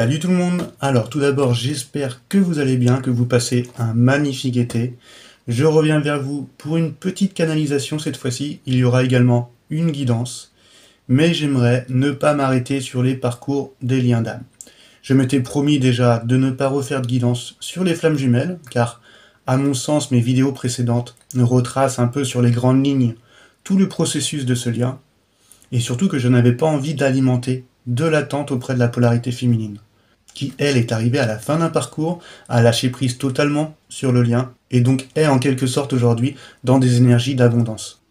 Salut tout le monde. Alors tout d'abord, j'espère que vous allez bien, que vous passez un magnifique été. Je reviens vers vous pour une petite canalisation cette fois-ci. Il y aura également une guidance, mais j'aimerais ne pas m'arrêter sur les parcours des liens d'âme. Je m'étais promis déjà de ne pas refaire de guidance sur les flammes jumelles, car à mon sens mes vidéos précédentes retracent un peu sur les grandes lignes tout le processus de ce lien, et surtout que je n'avais pas envie d'alimenter de l'attente auprès de la polarité féminine, qui elle est arrivée à la fin d'un parcours, a lâché prise totalement sur le lien, et donc est en quelque sorte aujourd'hui dans des énergies d'abondance.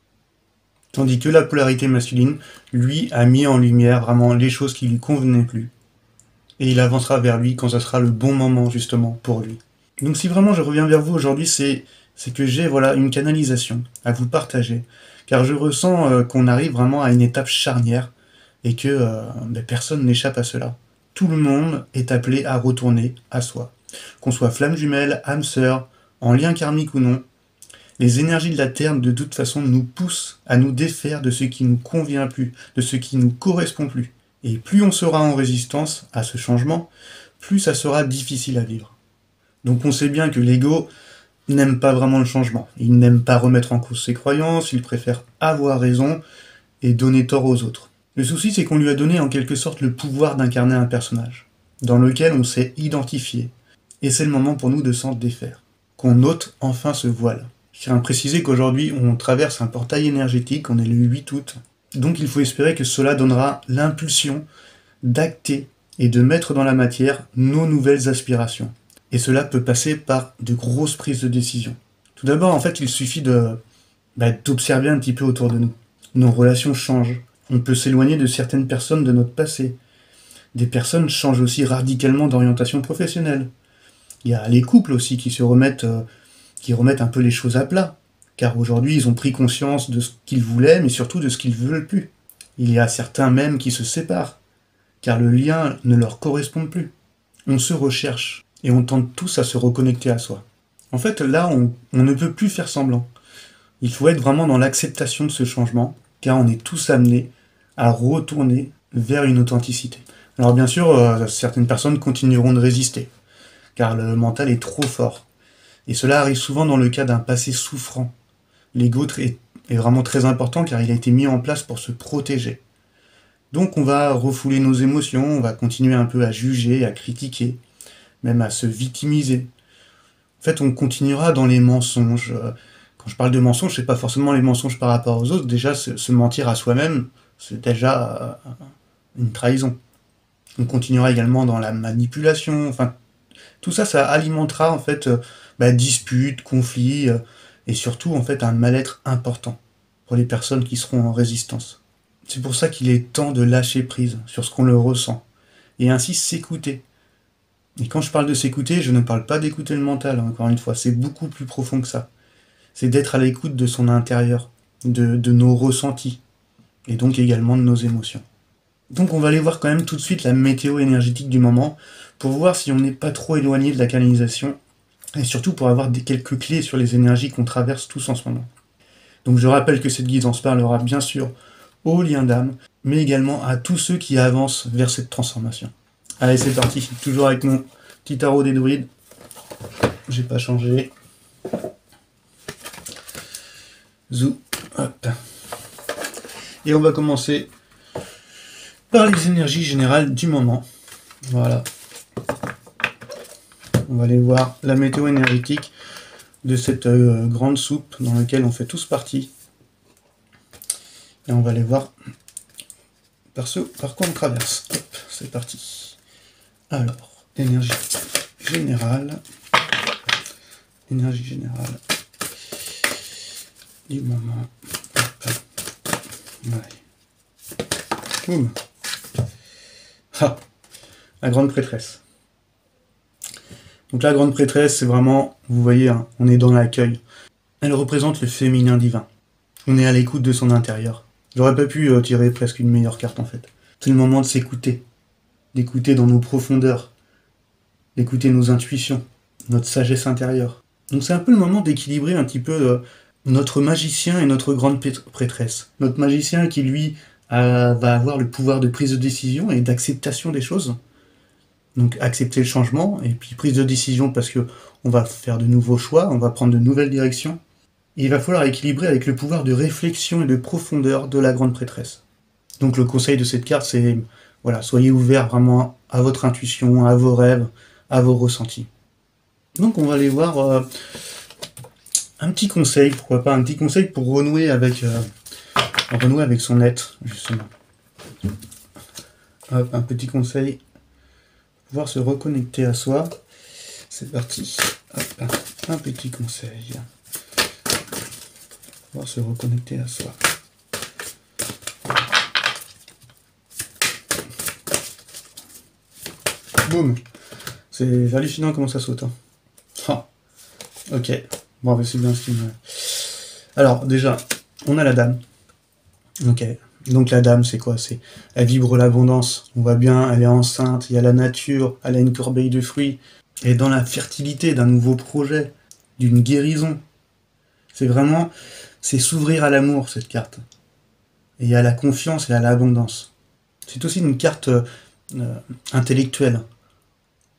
Tandis que la polarité masculine, lui, a mis en lumière vraiment les choses qui lui convenaient plus, et il avancera vers lui quand ce sera le bon moment justement pour lui. Donc si vraiment je reviens vers vous aujourd'hui, c'est que j'ai une canalisation à vous partager, car je ressens qu'on arrive vraiment à une étape charnière, et que personne n'échappe à cela. Tout le monde est appelé à retourner à soi. Qu'on soit flamme jumelle, âme sœur, en lien karmique ou non, les énergies de la Terre de toute façon nous poussent à nous défaire de ce qui nous convient plus, de ce qui nous correspond plus. Et plus on sera en résistance à ce changement, plus ça sera difficile à vivre. Donc on sait bien que l'ego n'aime pas vraiment le changement. Il n'aime pas remettre en cause ses croyances, il préfère avoir raison et donner tort aux autres. Le souci, c'est qu'on lui a donné en quelque sorte le pouvoir d'incarner un personnage, dans lequel on s'est identifié. Et c'est le moment pour nous de s'en défaire, qu'on ôte enfin ce voile. Je tiens à préciser qu'aujourd'hui, on traverse un portail énergétique, on est le 8 août, donc il faut espérer que cela donnera l'impulsion d'acter et de mettre dans la matière nos nouvelles aspirations. Et cela peut passer par de grosses prises de décision. Tout d'abord, en fait, il suffit d'observer un petit peu autour de nous. Nos relations changent. On peut s'éloigner de certaines personnes de notre passé. Des personnes changent aussi radicalement d'orientation professionnelle. Il y a les couples aussi qui remettent un peu les choses à plat. Car aujourd'hui, ils ont pris conscience de ce qu'ils voulaient, mais surtout de ce qu'ils ne veulent plus. Il y a certains même qui se séparent, car le lien ne leur correspond plus. On se recherche, et on tente tous à se reconnecter à soi. En fait, là, on ne peut plus faire semblant. Il faut être vraiment dans l'acceptation de ce changement, car on est tous amenés à retourner vers une authenticité. Alors bien sûr, certaines personnes continueront de résister, car le mental est trop fort. Et cela arrive souvent dans le cas d'un passé souffrant. L'ego est vraiment très important, car il a été mis en place pour se protéger. Donc on va refouler nos émotions, on va continuer un peu à juger, à critiquer, même à se victimiser. En fait, on continuera dans les mensonges. Quand je parle de mensonges, c'est pas forcément les mensonges par rapport aux autres. Déjà, se mentir à soi-même, c'est déjà une trahison. On continuera également dans la manipulation. Enfin, tout ça, ça alimentera en fait disputes, conflits, et surtout en fait un mal-être important pour les personnes qui seront en résistance. C'est pour ça qu'il est temps de lâcher prise sur ce qu'on le ressent et ainsi s'écouter. Et quand je parle de s'écouter, je ne parle pas d'écouter le mental, encore une fois, c'est beaucoup plus profond que ça. C'est d'être à l'écoute de son intérieur, de nos ressentis, et donc également de nos émotions. Donc on va aller voir quand même tout de suite la météo énergétique du moment, pour voir si on n'est pas trop éloigné de la canalisation, et surtout pour avoir quelques clés sur les énergies qu'on traverse tous en ce moment. Donc je rappelle que cette guidance parlera bien sûr aux liens d'âme, mais également à tous ceux qui avancent vers cette transformation. Allez, c'est parti, toujours avec mon petit tarot des druides. J'ai pas changé. Zou, hop. Et on va commencer par les énergies générales du moment. Voilà. On va aller voir la météo énergétique de cette grande soupe dans laquelle on fait tous partie. Et on va aller voir par quoi on traverse. Hop, c'est parti. Alors, énergie générale du moment. Ouais. Boum. Ah, la grande prêtresse. Donc la grande prêtresse, c'est vraiment, vous voyez, hein, on est dans l'accueil. Elle représente le féminin divin. On est à l'écoute de son intérieur. J'aurais pas pu tirer presque une meilleure carte en fait. C'est le moment de s'écouter. D'écouter dans nos profondeurs, d'écouter nos intuitions, notre sagesse intérieure. Donc c'est un peu le moment d'équilibrer un petit peu notre magicien et notre grande prêtresse. Notre magicien qui, lui, va avoir le pouvoir de prise de décision et d'acceptation des choses. Donc accepter le changement, et puis prise de décision parce que on va faire de nouveaux choix, on va prendre de nouvelles directions. Et il va falloir équilibrer avec le pouvoir de réflexion et de profondeur de la grande prêtresse. Donc le conseil de cette carte, c'est voilà, soyez ouverts vraiment à votre intuition, à vos rêves, à vos ressentis. Donc on va aller voir un petit conseil, pourquoi pas, un petit conseil pour renouer avec son être, justement. Hop, un petit conseil pour pouvoir se reconnecter à soi. C'est parti. Hop, un petit conseil. Pour pouvoir se reconnecter à soi. Boum. C'est hallucinant comment ça saute. Hein. Ah. Ok. Bon, c'est bien ce qui me... Alors, déjà, on a la dame. Ok. Donc la dame, c'est quoi? Elle vibre l'abondance. On voit bien, elle est enceinte, il y a la nature, elle a une corbeille de fruits. Elle est dans la fertilité d'un nouveau projet, d'une guérison. C'est s'ouvrir à l'amour, cette carte. Et à la confiance et à l'abondance. C'est aussi une carte intellectuelle,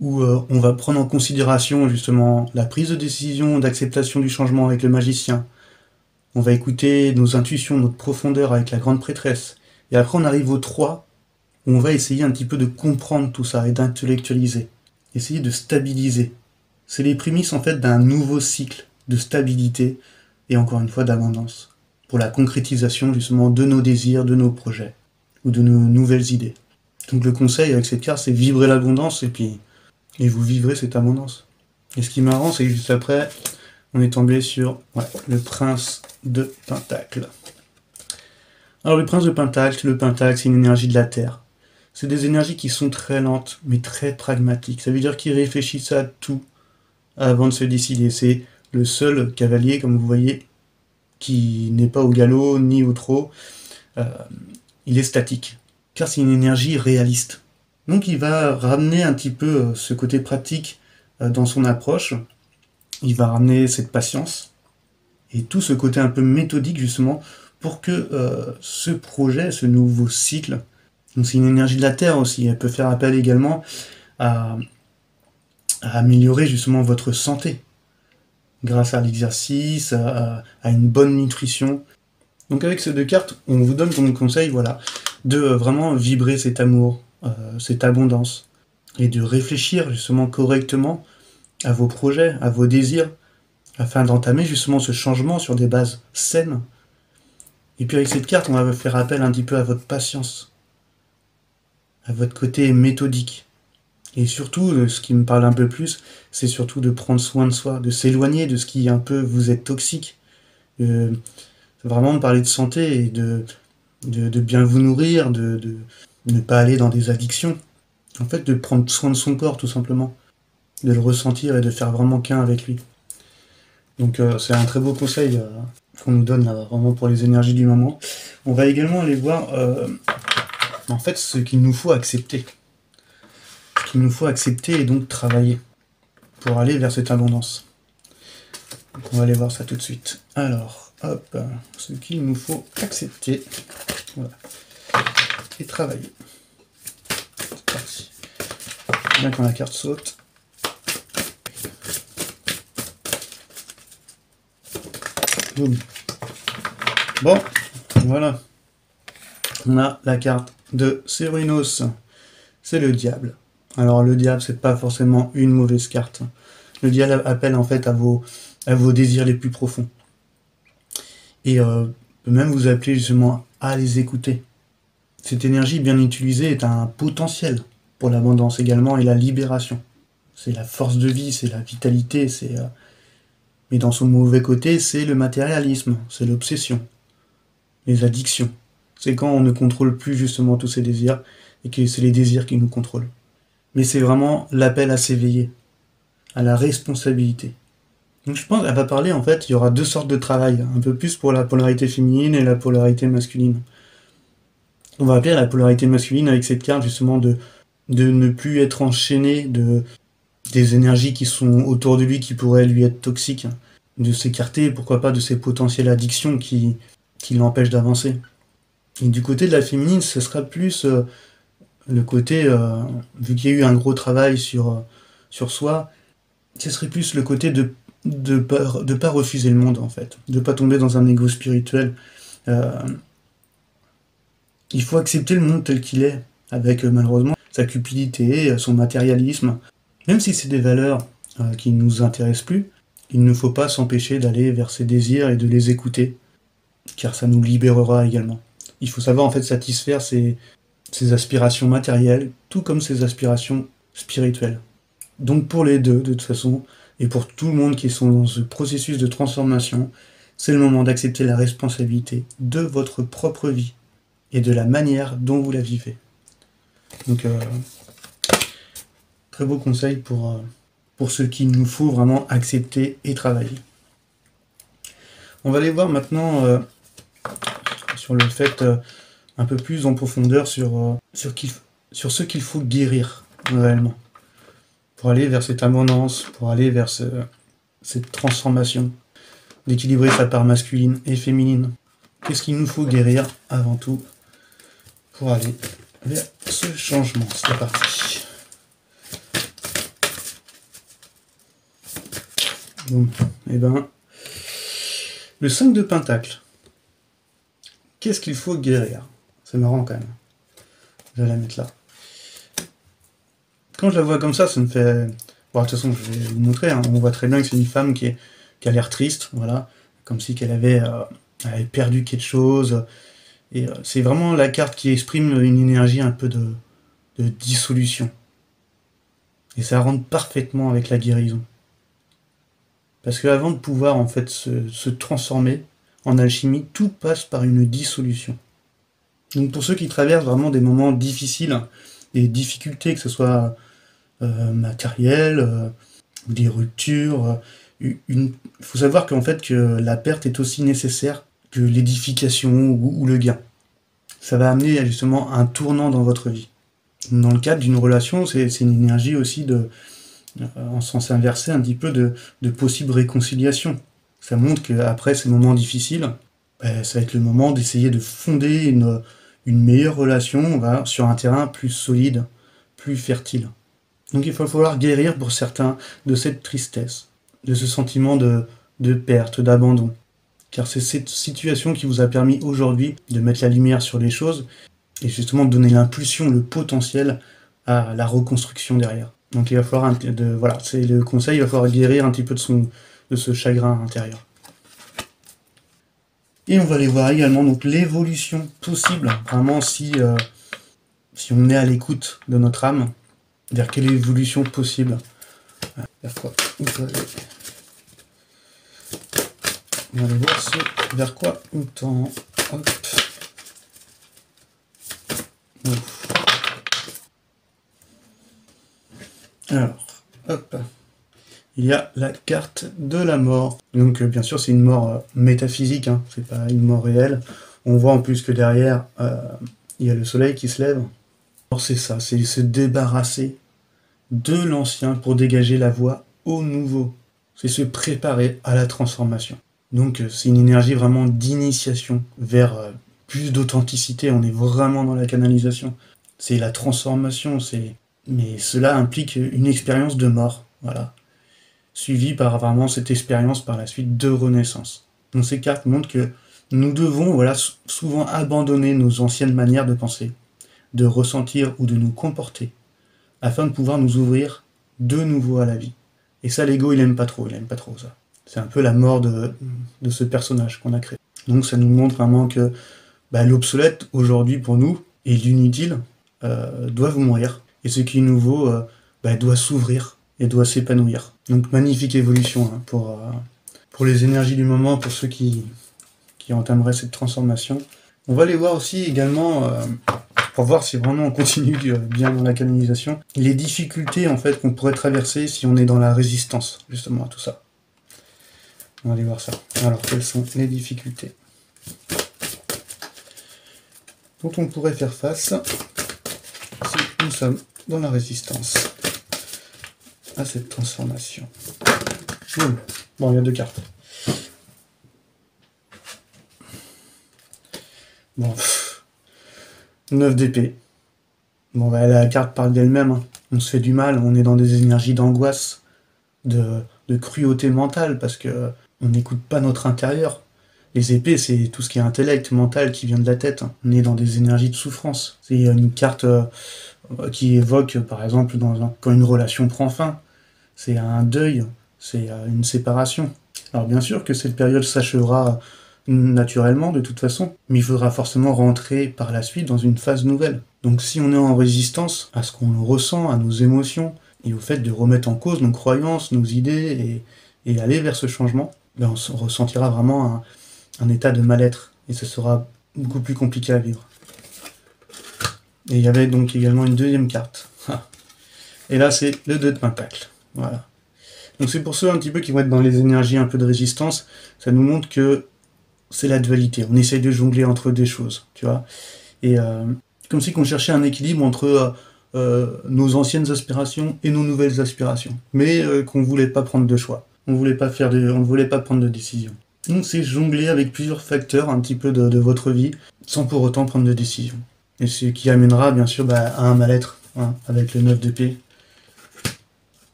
où on va prendre en considération justement la prise de décision, d'acceptation du changement avec le magicien. On va écouter nos intuitions, notre profondeur avec la grande prêtresse. Et après on arrive au 3, où on va essayer un petit peu de comprendre tout ça et d'intellectualiser. Essayer de stabiliser. C'est les prémices en fait d'un nouveau cycle de stabilité et encore une fois d'abondance. Pour la concrétisation justement de nos désirs, de nos projets ou de nos nouvelles idées. Donc le conseil avec cette carte, c'est vibrer l'abondance et vous vivrez cette abondance. Et ce qui est marrant, c'est que juste après, on est tombé sur le prince de Pentacle. Alors le prince de Pentacle, le Pentacle, c'est une énergie de la Terre. C'est des énergies qui sont très lentes, mais très pragmatiques. Ça veut dire qu'ils réfléchissent à tout avant de se décider. C'est le seul cavalier, comme vous voyez, qui n'est pas au galop ni au trot. Il est statique, car c'est une énergie réaliste. Donc il va ramener un petit peu ce côté pratique dans son approche. Il va ramener cette patience et tout ce côté un peu méthodique justement pour que ce projet, ce nouveau cycle, donc c'est une énergie de la Terre aussi, elle peut faire appel également à améliorer justement votre santé grâce à l'exercice, à une bonne nutrition. Donc avec ces deux cartes, on vous donne comme conseil de vraiment vibrer cet amour, cette abondance, et de réfléchir justement correctement à vos projets, à vos désirs, afin d'entamer justement ce changement sur des bases saines. Et puis avec cette carte, on va faire appel un petit peu à votre patience, à votre côté méthodique. Et surtout, ce qui me parle un peu plus, c'est surtout de prendre soin de soi, de s'éloigner de ce qui un peu vous est toxique. Vraiment de parler de santé et de bien vous nourrir, de ne pas aller dans des addictions. En fait, de prendre soin de son corps, tout simplement. De le ressentir et de faire vraiment qu'un avec lui. Donc c'est un très beau conseil qu'on nous donne là, vraiment pour les énergies du moment. On va également aller voir en fait ce qu'il nous faut accepter. Ce qu'il nous faut accepter et donc travailler pour aller vers cette abondance. Donc, on va aller voir ça tout de suite. Alors, hop, ce qu'il nous faut accepter. Voilà. Et travailler. C'est parti. Bien quand la carte saute. Boum. Bon, voilà. On a la carte de Cérinos. C'est le diable. Alors le diable, c'est pas forcément une mauvaise carte. Le diable appelle en fait à vos désirs les plus profonds. Et peut même vous appeler justement à les écouter. Cette énergie bien utilisée est un potentiel pour l'abondance également et la libération. C'est la force de vie, c'est la vitalité, mais dans son mauvais côté, c'est le matérialisme, c'est l'obsession, les addictions. C'est quand on ne contrôle plus justement tous ces désirs et que c'est les désirs qui nous contrôlent. Mais c'est vraiment l'appel à s'éveiller, à la responsabilité. Donc je pense qu'elle va parler, en fait, il y aura deux sortes de travail, un peu plus pour la polarité féminine et la polarité masculine. On va appeler à la polarité masculine avec cette carte justement de ne plus être enchaîné des énergies qui sont autour de lui qui pourraient lui être toxiques, de s'écarter, pourquoi pas, de ces potentielles addictions qui l'empêchent d'avancer. Et du côté de la féminine, ce sera plus le côté, vu qu'il y a eu un gros travail sur soi, ce serait plus le côté de pas refuser le monde, en fait. De pas tomber dans un ego spirituel. Euh, il faut accepter le monde tel qu'il est, avec malheureusement sa cupidité, son matérialisme. Même si c'est des valeurs qui ne nous intéressent plus, il ne faut pas s'empêcher d'aller vers ses désirs et de les écouter, car ça nous libérera également. Il faut savoir en fait satisfaire ses aspirations matérielles, tout comme ses aspirations spirituelles. Donc pour les deux, de toute façon, et pour tout le monde qui sont dans ce processus de transformation, c'est le moment d'accepter la responsabilité de votre propre vie et de la manière dont vous la vivez. Donc, très beau conseil pour ce qu'il nous faut vraiment accepter et travailler. On va aller voir maintenant sur le fait un peu plus en profondeur sur ce qu'il faut guérir réellement. Pour aller vers cette abondance, pour aller vers cette transformation, d'équilibrer sa part masculine et féminine. Qu'est-ce qu'il nous faut guérir avant tout pour aller vers ce changement? C'est parti. Bon, et ben, le 5 de Pentacle. Qu'est-ce qu'il faut guérir? C'est marrant quand même. Je vais la mettre là. Quand je la vois comme ça me fait... Bon, de toute façon, je vais vous montrer. Hein. On voit très bien que c'est une femme qui a l'air triste, voilà. Comme si qu'elle avait perdu quelque chose. Et c'est vraiment la carte qui exprime une énergie un peu de dissolution. Et ça rentre parfaitement avec la guérison. Parce que avant de pouvoir en fait se transformer en alchimie, tout passe par une dissolution. Donc pour ceux qui traversent vraiment des moments difficiles, des difficultés, que ce soit matérielles, ou des ruptures, il faut savoir qu'en fait que la perte est aussi nécessaire que l'édification ou le gain. Ça va amener justement un tournant dans votre vie. Dans le cadre d'une relation, c'est une énergie aussi en sens inversé, un petit peu de possible réconciliation. Ça montre qu'après ces moments difficiles, ça va être le moment d'essayer de fonder une meilleure relation sur un terrain plus solide, plus fertile. Donc il va falloir guérir pour certains de cette tristesse, de ce sentiment de perte, d'abandon. Car c'est cette situation qui vous a permis aujourd'hui de mettre la lumière sur les choses et justement de donner l'impulsion, le potentiel à la reconstruction derrière. Donc il va falloir, voilà, c'est le conseil, il va falloir guérir un petit peu de ce chagrin intérieur. Et on va aller voir également donc l'évolution possible, vraiment si on est à l'écoute de notre âme, vers quelle évolution possible, vers quoi on peut aller. On va aller voir vers quoi on tend. Hop. Ouf. Alors, hop. Il y a la carte de la mort. Donc bien sûr c'est une mort métaphysique, hein, c'est pas une mort réelle. On voit en plus que derrière il y a le soleil qui se lève. Alors c'est ça, c'est se débarrasser de l'ancien pour dégager la voie au nouveau. C'est se préparer à la transformation. Donc c'est une énergie vraiment d'initiation vers plus d'authenticité, on est vraiment dans la canalisation. C'est la transformation, mais cela implique une expérience de mort, voilà. Suivi par vraiment cette expérience par la suite de renaissance. Donc ces cartes montrent que nous devons souvent abandonner nos anciennes manières de penser, de ressentir ou de nous comporter, afin de pouvoir nous ouvrir de nouveau à la vie. Et ça, l'ego, il aime pas trop ça. C'est un peu la mort de ce personnage qu'on a créé. Donc ça nous montre vraiment que l'obsolète, aujourd'hui pour nous, et l'inutile, doivent mourir. Et ce qui est nouveau doit s'ouvrir et doit s'épanouir. Donc magnifique évolution hein, pour les énergies du moment, pour ceux qui entameraient cette transformation. On va aller voir aussi également, pour voir si vraiment on continue bien dans la canalisation, les difficultés en fait qu'on pourrait traverser si on est dans la résistance justement à tout ça. On va aller voir ça. Alors quelles sont les difficultés dont on pourrait faire face si nous sommes dans la résistance à cette transformation. Bon, il y a 2 cartes. Bon, 9 d'épée. Bon, bah, la carte parle d'elle-même, hein. On se fait du mal, on est dans des énergies d'angoisse, de cruauté mentale, parce que on n'écoute pas notre intérieur. Les épées, c'est tout ce qui est intellect, mental, qui vient de la tête, hein. On est dans des énergies de souffrance. C'est une carte qui évoque, par exemple, quand une relation prend fin. C'est un deuil, c'est une séparation. Alors bien sûr que cette période s'achèvera naturellement de toute façon, mais il faudra forcément rentrer par la suite dans une phase nouvelle. Donc si on est en résistance à ce qu'on ressent, à nos émotions, et au fait de remettre en cause nos croyances, nos idées, et aller vers ce changement, ben on ressentira vraiment un état de mal-être, et ce sera beaucoup plus compliqué à vivre. Et il y avait donc également une deuxième carte. Et là c'est le 2 de pentacle. Voilà. Donc c'est pour ceux un petit peu qui vont être dans les énergies un peu de résistance, ça nous montre que c'est la dualité. On essaye de jongler entre des choses, tu vois. Et comme si on cherchait un équilibre entre nos anciennes aspirations et nos nouvelles aspirations. Mais qu'on voulait pas prendre de choix. On ne voulait pas prendre de décision. Donc c'est jongler avec plusieurs facteurs un petit peu de votre vie, sans pour autant prendre de décision. Et ce qui amènera bien sûr à un mal-être, hein, avec le 9 d'épée,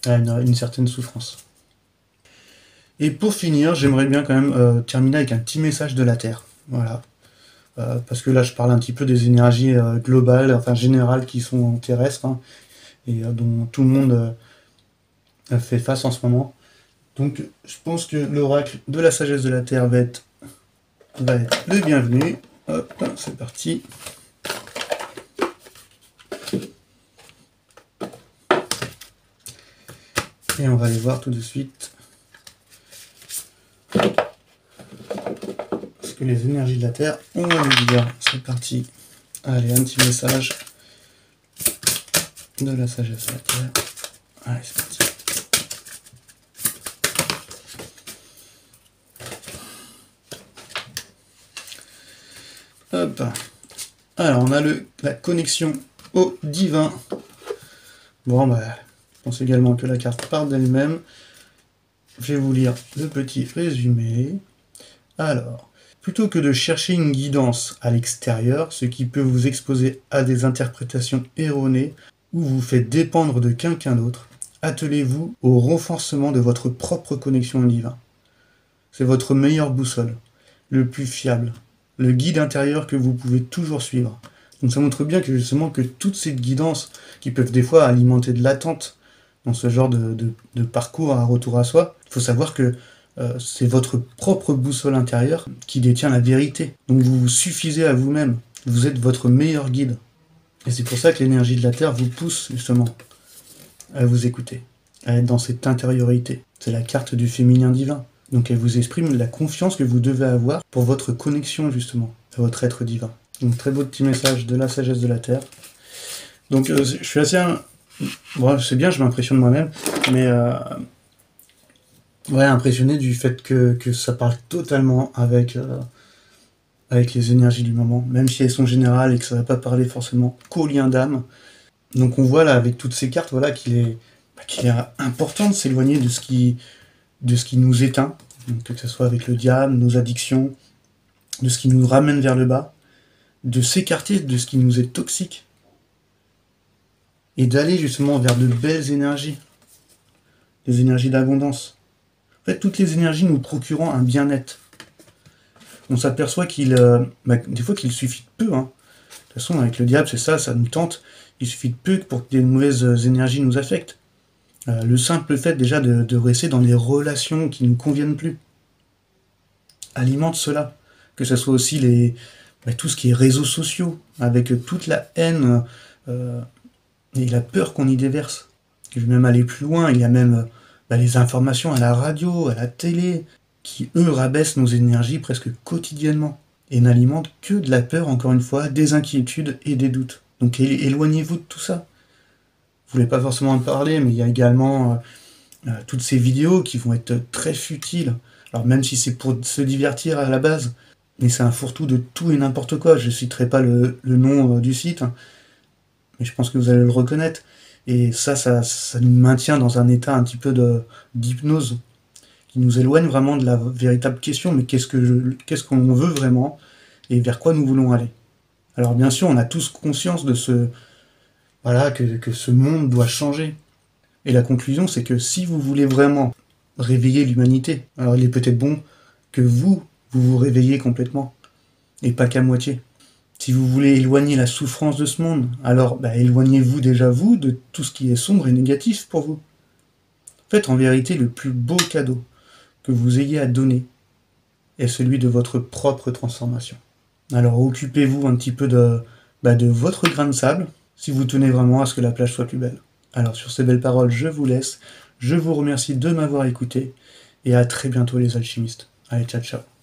à une certaine souffrance. Et pour finir, j'aimerais bien quand même terminer avec un petit message de la Terre. Voilà. Parce que là, je parle un petit peu des énergies globales, enfin générales, qui sont terrestres, hein, et dont tout le monde fait face en ce moment. Donc, je pense que l'oracle de la sagesse de la Terre va être le bienvenu. Hop, c'est parti. Et on va aller voir tout de suite ce que les énergies de la Terre ont à nous dire. C'est parti. Allez, un petit message de la sagesse de la Terre. Allez, c'est parti. Hop. Alors, on a la connexion au divin. Bon, je pense également que la carte part d'elle-même. Je vais vous lire le petit résumé. Alors, plutôt que de chercher une guidance à l'extérieur, ce qui peut vous exposer à des interprétations erronées ou vous fait dépendre de quelqu'un d'autre, attelez-vous au renforcement de votre propre connexion au divin. C'est votre meilleure boussole, le plus fiable, le guide intérieur que vous pouvez toujours suivre. Donc ça montre bien que justement que toutes ces guidances qui peuvent des fois alimenter de l'attente dans ce genre de parcours à retour à soi, il faut savoir que c'est votre propre boussole intérieure qui détient la vérité. Donc vous vous suffisez à vous-même, vous êtes votre meilleur guide. Et c'est pour ça que l'énergie de la Terre vous pousse justement à vous écouter, à être dans cette intériorité. C'est la carte du féminin divin. Donc elle vous exprime la confiance que vous devez avoir pour votre connexion justement à votre être divin. Donc très beau petit message de la sagesse de la Terre. Donc je suis assez... Bon, c'est bien, je m'impressionne moi-même, mais impressionné du fait que ça parle totalement avec les énergies du moment, même si elles sont générales et que ça va pas parler forcément qu'au lien d'âme. Donc on voit là avec toutes ces cartes qu'il est important de s'éloigner de ce qui nous éteint, donc, que ce soit avec le diable, nos addictions, de ce qui nous ramène vers le bas, de s'écarter de ce qui nous est toxique, et d'aller justement vers de belles énergies, des énergies d'abondance. En fait, toutes les énergies nous procurant un bien-être. On s'aperçoit des fois qu'il suffit de peu. Hein. De toute façon, avec le diable, c'est ça nous tente. Il suffit de peu pour que des mauvaises énergies nous affectent. Le simple fait déjà de rester dans des relations qui ne nous conviennent plus alimente cela. Que ce soit aussi tout ce qui est réseaux sociaux, avec toute la haine et la peur qu'on y déverse. Je vais même aller plus loin, il y a même les informations à la radio, à la télé, qui eux rabaissent nos énergies presque quotidiennement, et n'alimentent que de la peur, encore une fois, des inquiétudes et des doutes. Donc éloignez-vous de tout ça. Vous voulez pas forcément en parler, mais il y a également toutes ces vidéos qui vont être très futiles. Alors même si c'est pour se divertir à la base, mais c'est un fourre-tout de tout et n'importe quoi. Je citerai pas le nom du site, hein, mais je pense que vous allez le reconnaître. Et ça nous maintient dans un état un petit peu d'hypnose, qui nous éloigne vraiment de la véritable question, mais qu'est-ce qu'on veut vraiment, et vers quoi nous voulons aller. Alors bien sûr, on a tous conscience de voilà, que ce monde doit changer. Et la conclusion, c'est que si vous voulez vraiment réveiller l'humanité, alors il est peut-être bon que vous réveillez complètement, et pas qu'à moitié. Si vous voulez éloigner la souffrance de ce monde, alors éloignez-vous déjà vous de tout ce qui est sombre et négatif pour vous. En fait, en vérité, le plus beau cadeau que vous ayez à donner est celui de votre propre transformation. Alors occupez-vous un petit peu de votre grain de sable, si vous tenez vraiment à ce que la plage soit plus belle. Alors sur ces belles paroles, je vous laisse, je vous remercie de m'avoir écouté, et à très bientôt les alchimistes. Allez, ciao ciao.